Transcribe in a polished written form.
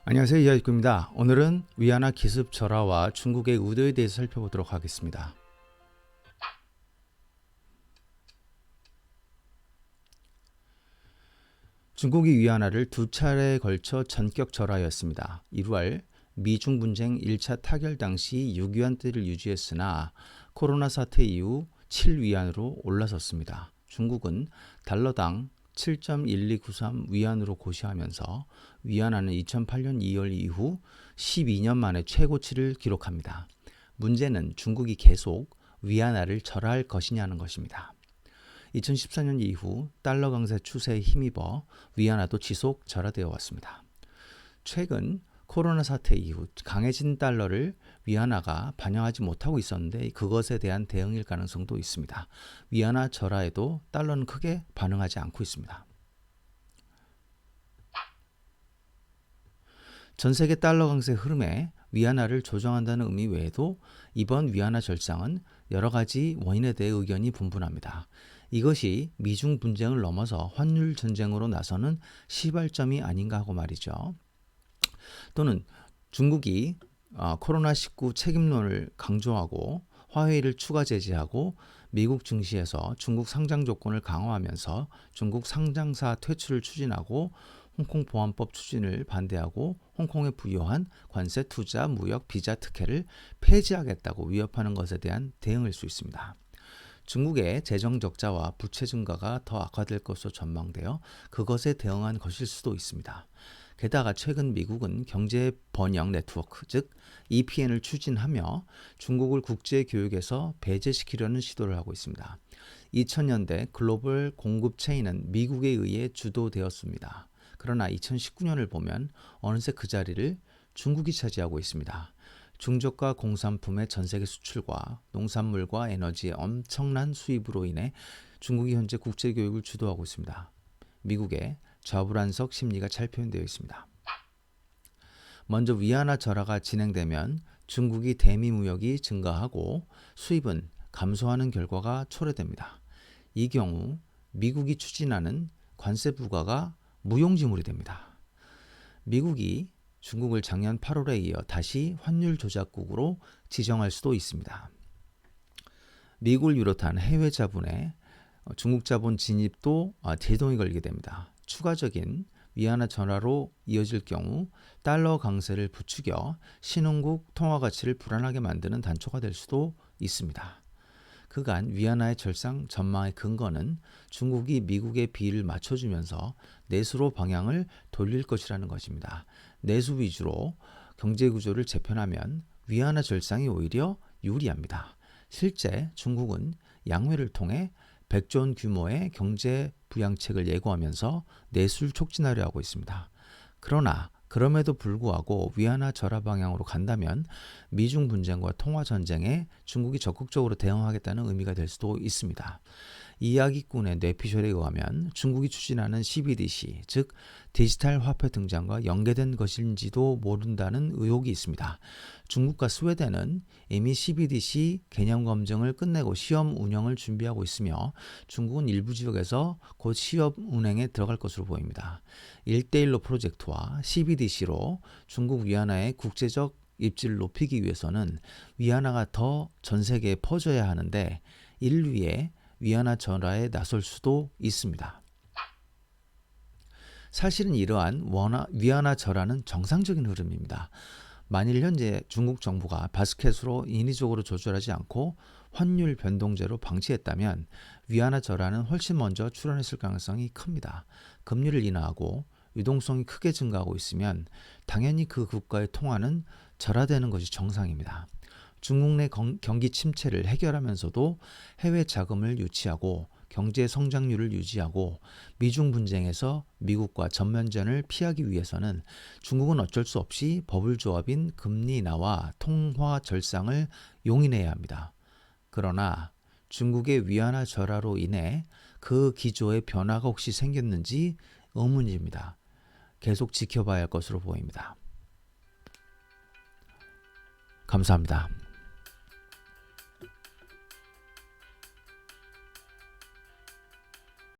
안녕하세요, 이하익구입니다. 오늘은 위안화 기습 절하와 중국의 의도에 대해서 살펴보도록 하겠습니다. 중국이 위안화를 두 차례에 걸쳐 전격 절하였습니다. 1월 미중 분쟁 1차 타결 당시 6위안대를 유지했으나 코로나 사태 이후 7위안으로 올라섰습니다. 중국은 달러당 7.1293 위안으로 고시하면서 위안화는 2008년 2월 이후 12년 만에 최고치를 기록합니다. 문제는 중국이 계속 위안화를 절하할 것이냐는 것입니다. 2014년 이후 달러 강세 추세에 힘입어 위안화도 지속 절하되어 왔습니다. 최근 코로나 사태 이후 강해진 달러를 위안화가 반영하지 못하고 있었는데 그것에 대한 대응일 가능성도 있습니다. 위안화 절하에도 달러는 크게 반응하지 않고 있습니다. 전 세계 달러 강세 흐름에 위안화를 조정한다는 의미 외에도 이번 위안화 절상은 여러 가지 원인에 대해 의견이 분분합니다. 이것이 미중 분쟁을 넘어서 환율 전쟁으로 나서는 시발점이 아닌가 하고 말이죠. 또는 중국이 코로나19 책임론을 강조하고 화웨이를 추가 제재하고 미국 증시에서 중국 상장 조건을 강화하면서 중국 상장사 퇴출을 추진하고 홍콩 보안법 추진을 반대하고 홍콩에 부여한 관세, 투자, 무역, 비자 특혜를 폐지하겠다고 위협하는 것에 대한 대응일 수 있습니다. 중국의 재정 적자와 부채 증가가 더 악화될 것으로 전망되어 그것에 대응한 것일 수도 있습니다. 게다가 최근 미국은 경제 번영 네트워크, 즉 EPN을 추진하며 중국을 국제 교육에서 배제시키려는 시도를 하고 있습니다. 2000년대 글로벌 공급 체인은 미국에 의해 주도되었습니다. 그러나 2019년을 보면 어느새 그 자리를 중국이 차지하고 있습니다. 중저가 공산품의 전 세계 수출과 농산물과 에너지의 엄청난 수입으로 인해 중국이 현재 국제교육을 주도하고 있습니다. 미국의 좌불안석 심리가 잘 표현되어 있습니다. 먼저 위안화 절하가 진행되면 중국이 대미 무역이 증가하고 수입은 감소하는 결과가 초래됩니다. 이 경우 미국이 추진하는 관세 부과가 무용지물이 됩니다. 미국이 중국을 작년 8월에 이어 다시 환율 조작국으로 지정할 수도 있습니다. 미국을 비롯한 해외 자본의 중국 자본 진입도 제동이 걸리게 됩니다. 추가적인 위안화 절하로 이어질 경우 달러 강세를 부추겨 신흥국 통화 가치를 불안하게 만드는 단초가 될 수도 있습니다. 그간 위안화의 절상 전망의 근거는 중국이 미국의 비를 맞춰주면서 내수로 방향을 돌릴 것이라는 것입니다. 내수 위주로 경제 구조를 재편하면 위안화 절상이 오히려 유리합니다. 실제 중국은 양회를 통해 100조 원 규모의 경제 부양책을 예고하면서 내수를 촉진하려 하고 있습니다. 그러나 그럼에도 불구하고 위안화 절하 방향으로 간다면 미중 분쟁과 통화 전쟁에 중국이 적극적으로 대응하겠다는 의미가 될 수도 있습니다. 이야기꾼의 뇌피셜에 의하면 중국이 추진하는 CBDC, 즉 디지털 화폐 등장과 연계된 것인지도 모른다는 의혹이 있습니다. 중국과 스웨덴은 이미 CBDC 개념 검증을 끝내고 시험 운영을 준비하고 있으며 중국은 일부 지역에서 곧 시험 운행에 들어갈 것으로 보입니다. 1대1로 프로젝트와 CBDC로 중국 위안화의 국제적 입지를 높이기 위해서는 위안화가 더 전 세계에 퍼져야 하는데 인류의 위안화 절하에 나설 수도 있습니다. 사실은 이러한 위안화 절하는 정상적인 흐름입니다. 만일 현재 중국 정부가 바스켓으로 인위적으로 조절하지 않고 환율 변동제로 방치했다면 위안화 절하는 훨씬 먼저 출현했을 가능성이 큽니다. 금리를 인하하고 유동성이 크게 증가하고 있으면 당연히 그 국가의 통화는 절하되는 것이 정상입니다. 중국 내 경기 침체를 해결하면서도 해외 자금을 유치하고 경제 성장률을 유지하고 미중 분쟁에서 미국과 전면전을 피하기 위해서는 중국은 어쩔 수 없이 버블 조합인 금리 인하와 통화 절상을 용인해야 합니다. 그러나 중국의 위안화 절하로 인해 그 기조에 변화가 혹시 생겼는지 의문입니다. 계속 지켜봐야 할 것으로 보입니다. 감사합니다.